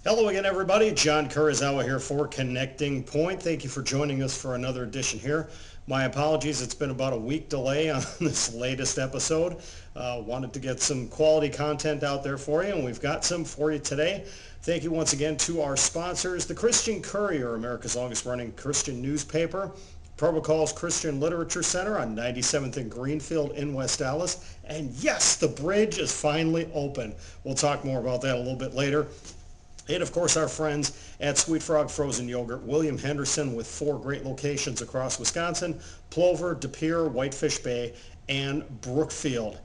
Hello again, everybody. John Kurozawa here for Connecting Point. Thank you for joining us for another edition here. My apologies, it's been about a week delay on this latest episode. Wanted to get some quality content out there for you, and we've got some for you today. Thank you once again to our sponsors, the Christian Courier, America's longest running Christian newspaper, Protocol's Christian Literature Center on 97th and Greenfield in West Dallas. And yes, the bridge is finally open. We'll talk more about that a little bit later. And of course, our friends at Sweet Frog Frozen Yogurt, William Henderson, with 4 great locations across Wisconsin: Plover, De Pere, Whitefish Bay, and Brookfield.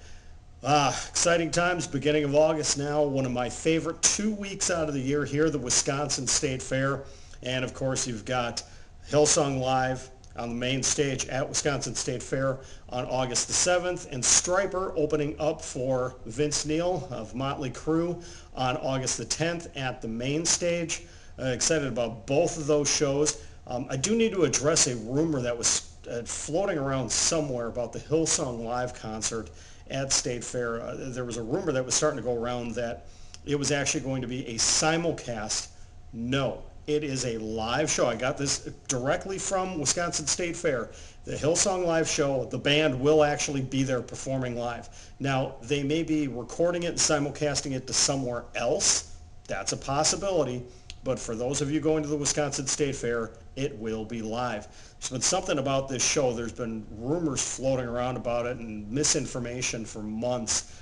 Exciting times, beginning of August now, one of my favorite 2 weeks out of the year here, the Wisconsin State Fair. And of course, you've got Hillsong Live on the main stage at Wisconsin State Fair on August the 7th, and Striper opening up for Vince Neil of Motley Crue on August the 10th at the main stage. Excited about both of those shows. I do need to address a rumor that was floating around somewhere about the Hillsong Live concert at State Fair. There was a rumor that was starting to go around that it was actually going to be a simulcast. No. It is a live show. I got this directly from Wisconsin State Fair. The Hillsong Live show, the band will actually be there performing live. Now, they may be recording it and simulcasting it to somewhere else. That's a possibility. But for those of you going to the Wisconsin State Fair, it will be live. There's been something about this show. There's been rumors floating around about it and misinformation for months.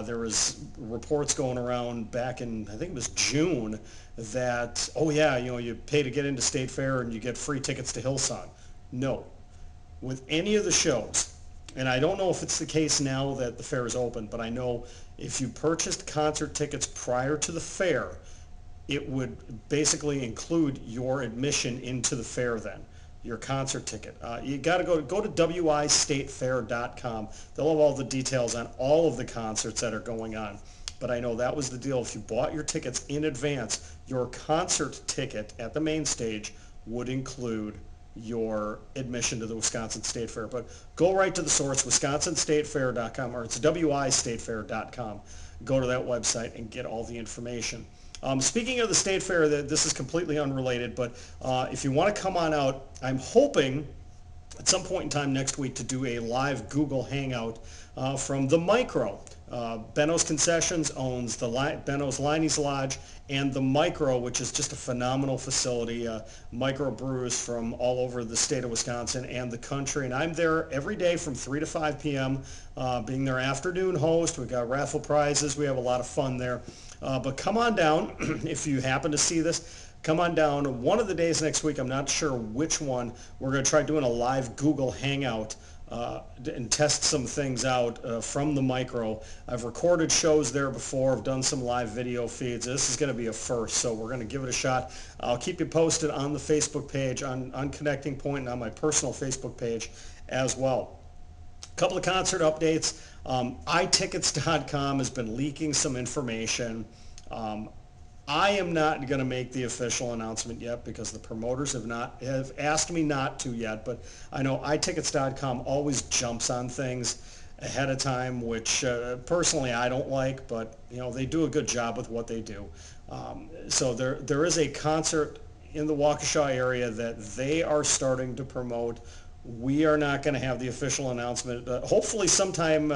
There was reports going around back in, I think it was June, that, oh yeah, you pay to get into State Fair and you get free tickets to Hillsong. No. With any of the shows, and I don't know if it's the case now that the fair is open, but I know if you purchased concert tickets prior to the fair, it would basically include your admission into the fair then, your concert ticket. You got to go to wistatefair.com. They'll have all the details on all of the concerts that are going on. But I know that was the deal. If you bought your tickets in advance, your concert ticket at the main stage would include your admission to the Wisconsin State Fair. But go right to the source, wisconsinstatefair.com, or it's wistatefair.com. Go to that website and get all the information. Speaking of the State Fair, this is completely unrelated, but if you want to come on out, I'm hoping at some point in time next week to do a live Google Hangout from the Micro. Benno's Concessions owns the Benno's Liney's Lodge and the Micro, which is just a phenomenal facility. Micro brewers from all over the state of Wisconsin and the country. And I'm there every day from 3 to 5 p.m., being their afternoon host. We've got raffle prizes. We have a lot of fun there. But come on down if you happen to see this. Come on down. One of the days next week, I'm not sure which one, we're going to try doing a live Google Hangout and test some things out from the Micro. I've recorded shows there before. I've done some live video feeds. This is going to be a first, so we're going to give it a shot. I'll keep you posted on the Facebook page, on Connecting Point, and on my personal Facebook page as well. A couple of concert updates. iTickets.com has been leaking some information. I am not going to make the official announcement yet because the promoters have asked me not to yet, but I know iTickets.com always jumps on things ahead of time, which personally I don't like, but they do a good job with what they do. So there is a concert in the Waukesha area that they are starting to promote. We are not going to have the official announcement. Hopefully sometime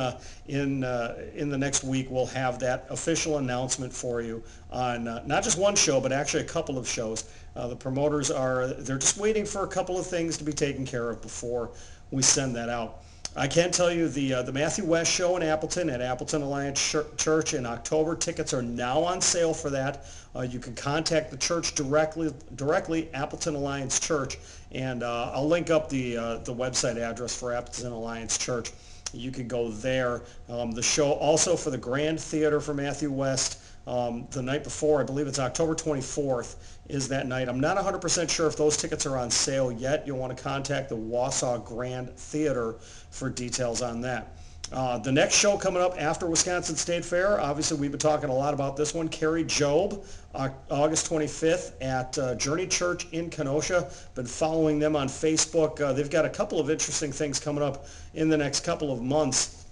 in the next week we'll have that official announcement for you on not just one show, but actually a couple of shows. The promoters they're just waiting for a couple of things to be taken care of before we send that out. I can tell you the Matthew West show in Appleton at Appleton Alliance Church in October. Tickets are now on sale for that. You can contact the church directly, Appleton Alliance Church, and I'll link up the website address for Appleton Alliance Church. You can go there. The show also for the Grand Theater for Matthew West the night before, I believe it's October 24th, is that night. I'm not 100% sure if those tickets are on sale yet. You'll want to contact the Wausau Grand Theater for details on that. The next show coming up after Wisconsin State Fair, obviously we've been talking a lot about this one, Carrie Job, August 25th at Journey Church in Kenosha. Been following them on Facebook. They've got a couple of interesting things coming up in the next couple of months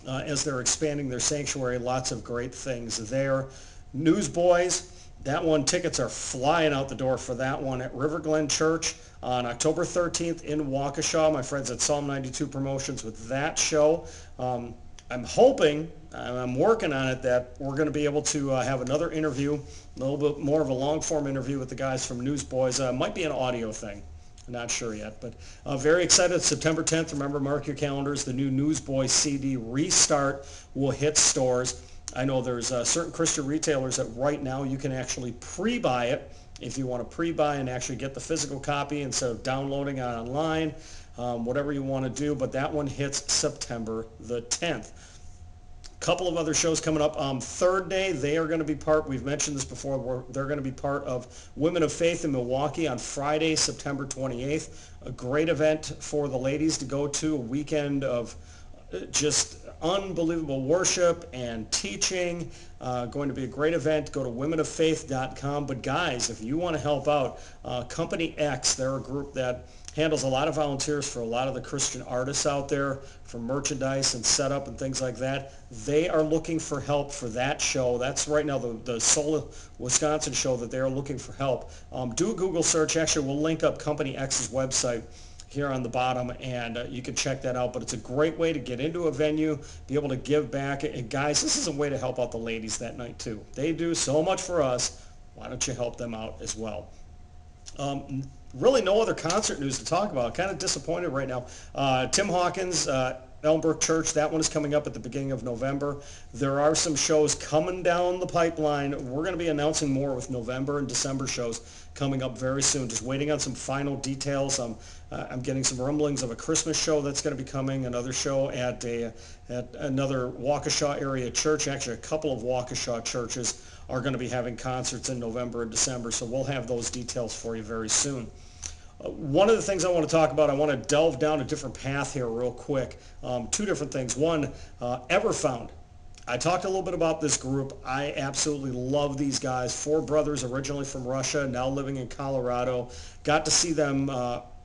as they're expanding their sanctuary. Lots of great things there. Newsboys, That one, tickets are flying out the door for that one at River Glen Church on October 13th in Waukesha. My friends at Psalm 92 Promotions with that show. I'm hoping, and I'm working on it, that we're going to be able to have another interview, a little bit more of a long-form interview with the guys from Newsboys. Might be an audio thing. I'm not sure yet, but very excited. September 10th, remember, mark your calendars. The new Newsboys CD Restart will hit stores. I know there's certain Christian retailers that right now you can actually pre-buy it if you want to pre-buy and actually get the physical copy instead of downloading it online, whatever you want to do. But that one hits September the 10th. Couple of other shows coming up. Third Day, they are going to be part, we've mentioned this before, they're going to be part of Women of Faith in Milwaukee on Friday, September 28th. A great event for the ladies to go to, a weekend of just unbelievable worship and teaching. Going to be a great event. Go to womenoffaith.com. But guys, if you want to help out, Company X, they're a group that handles a lot of volunteers for a lot of the Christian artists out there for merchandise and setup and things like that. They are looking for help for that show. That's right now the sole Wisconsin show that they're looking for help. Do a Google search. Actually, we'll link up Company X's website here on the bottom, and you can check that out. But it's a great way to get into a venue, be able to give back. And guys, this is a way to help out the ladies that night too. They do so much for us. Why don't you help them out as well? Really no other concert news to talk about. Kind of disappointed right now. Tim Hawkins, Elmbrook Church, that one is coming up at the beginning of November. There are some shows coming down the pipeline. We're going to be announcing more with November and December shows coming up very soon. Just waiting on some final details. I'm getting some rumblings of a Christmas show that's going to be coming, another show at another Waukesha area church. Actually, a couple of Waukesha churches are going to be having concerts in November and December, so we'll have those details for you very soon. One of the things I want to talk about, I want to delve down a different path here real quick. Two different things. One, Everfound. I talked a little bit about this group. I absolutely love these guys. Four brothers originally from Russia, now living in Colorado. Got to see them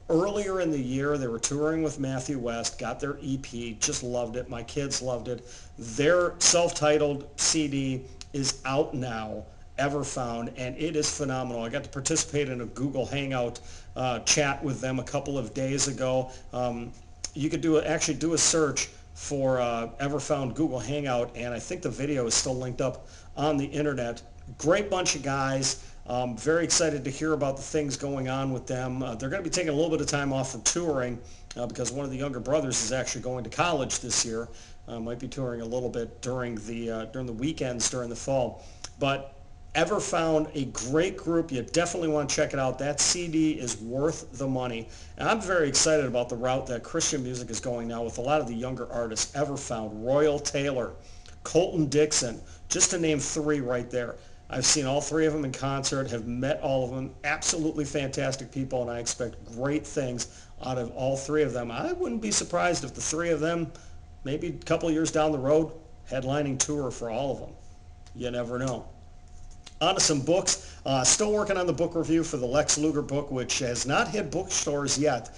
earlier in the year. They were touring with Matthew West, got their EP, just loved it. My kids loved it. Their self-titled CD is out now, Everfound, and it is phenomenal. I got to participate in a Google Hangout chat with them a couple of days ago. You could actually do a search for Everfound Google Hangout, and I think the video is still linked up on the internet. Great bunch of guys. Very excited to hear about the things going on with them. They're going to be taking a little bit of time off from touring because one of the younger brothers is actually going to college this year. Might be touring a little bit during the weekends during the fall. But Everfound, a great group. You definitely want to check it out. That CD is worth the money. And I'm very excited about the route that Christian music is going now with a lot of the younger artists. Everfound, Royal Taylor, Colton Dixon, just to name three right there. I've seen all three of them in concert, have met all of them. Absolutely fantastic people, and I expect great things out of all three of them. I wouldn't be surprised if the three of them, maybe a couple of years down the road, headlining tour for all of them. You never know. On to some books. Still working on the book review for the Lex Luger book, which has not hit bookstores yet.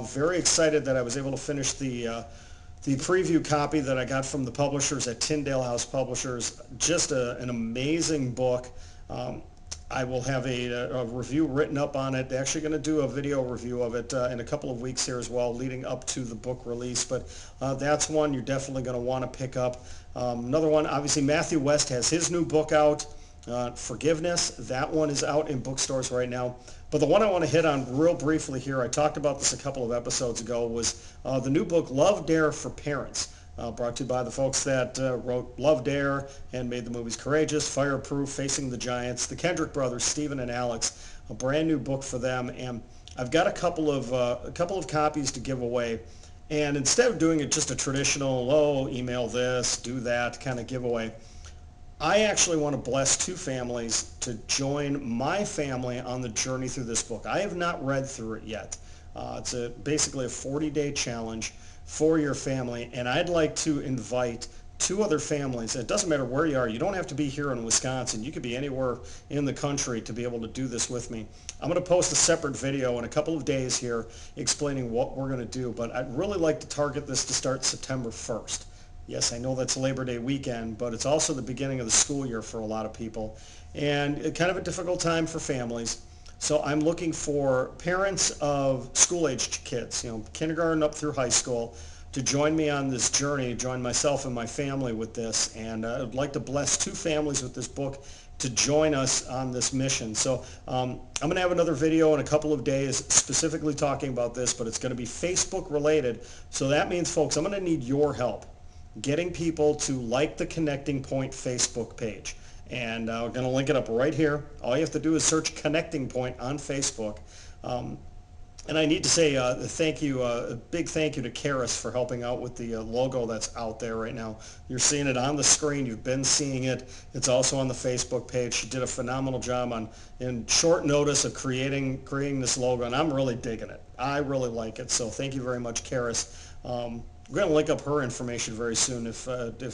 Very excited that I was able to finish the preview copy that I got from the publishers at Tyndale House Publishers. Just an amazing book. I will have a review written up on it. They're actually going to do a video review of it in a couple of weeks here as well, leading up to the book release. But that's one you're definitely going to want to pick up. Another one, obviously, Matthew West has his new book out, Forgiveness. That one is out in bookstores right now. But the one I want to hit on real briefly here, I talked about this a couple of episodes ago, was the new book, Love, Dare for Parents, brought to you by the folks that wrote Love, Dare and made the movies Courageous, Fireproof, Facing the Giants, the Kendrick brothers, Stephen and Alex, a brand new book for them. And I've got a couple of copies to give away. And instead of doing it just a traditional, email this, do that kind of giveaway, I actually want to bless two families to join my family on the journey through this book. I have not read through it yet. It's basically a 40-day challenge for your family, and I'd like to invite two other families. It doesn't matter where you are. You don't have to be here in Wisconsin. You could be anywhere in the country to be able to do this with me. I'm going to post a separate video in a couple of days here explaining what we're going to do, but I'd really like to target this to start September 1st. Yes, I know that's Labor Day weekend, but it's also the beginning of the school year for a lot of people, and kind of a difficult time for families. So I'm looking for parents of school-aged kids, kindergarten up through high school, to join me on this journey, join myself and my family with this. And I'd like to bless two families with this book to join us on this mission. So I'm going to have another video in a couple of days specifically talking about this, but it's going to be Facebook related. So that means, folks, I'm going to need your help getting people to like the Connecting Point Facebook page. And we're going to link it up right here. All you have to do is search Connecting Point on Facebook. And I need to say thank you, a big thank you to Karis for helping out with the logo that's out there right now. You're seeing it on the screen. You've been seeing it. It's also on the Facebook page. She did a phenomenal job in short notice of creating this logo, and I'm really digging it. I really like it. So thank you very much, Karis. We're going to link up her information very soon if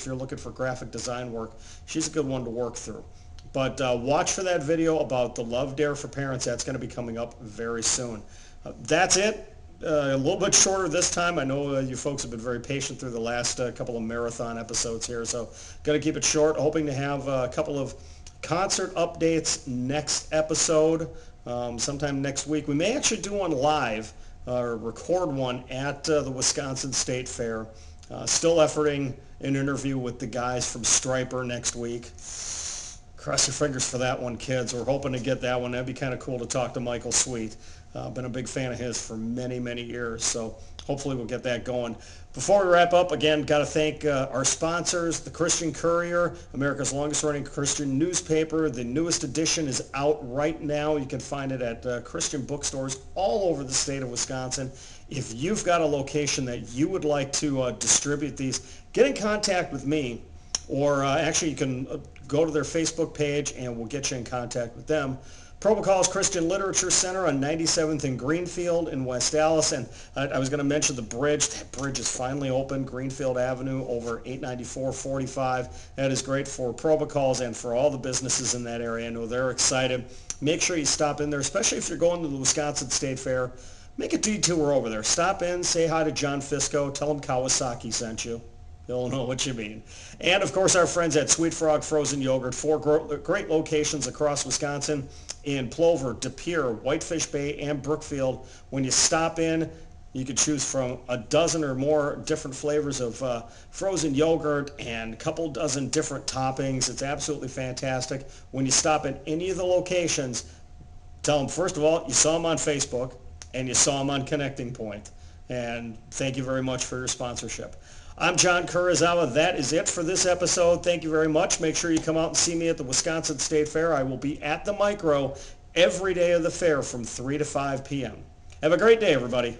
you're looking for graphic design work. She's a good one to work through. But watch for that video about the Love Dare for Parents. That's going to be coming up very soon. That's it. A little bit shorter this time. I know you folks have been very patient through the last couple of marathon episodes here, so going to keep it short. Hoping to have a couple of concert updates next episode, sometime next week. We may actually do one live or record one at the Wisconsin State Fair. Still efforting an interview with the guys from Striper next week. Cross your fingers for that one, kids. We're hoping to get that one. That'd be kind of cool to talk to Michael Sweet. Been a big fan of his for many, many years, so hopefully we'll get that going. Before we wrap up, again, got to thank our sponsors, the Christian Courier, America's longest-running Christian newspaper. The newest edition is out right now. You can find it at Christian bookstores all over the state of Wisconsin. If you've got a location that you would like to distribute these, get in contact with me, or actually you can go to their Facebook page and we'll get you in contact with them. Probacall's Christian Literature Center on 97th and Greenfield in West Allis. And I was going to mention the bridge. That bridge is finally open, Greenfield Avenue over 894-45. That is great for Probacall's and for all the businesses in that area. I know they're excited. Make sure you stop in there, especially if you're going to the Wisconsin State Fair. Make a detour over there. Stop in, say hi to John Fisco, tell him Kawasaki sent you. He'll know what you mean. And, of course, our friends at Sweet Frog Frozen Yogurt, 4 great locations across Wisconsin in Plover, De Pere, Whitefish Bay, and Brookfield. When you stop in, you can choose from a dozen or more different flavors of frozen yogurt and a couple dozen different toppings. It's absolutely fantastic. When you stop at any of the locations, tell them, first of all, you saw them on Facebook and you saw them on Connecting Point. And thank you very much for your sponsorship. I'm John Kurozawa. That is it for this episode. Thank you very much. Make sure you come out and see me at the Wisconsin State Fair. I will be at the Micro every day of the fair from 3 to 5 p.m. Have a great day, everybody.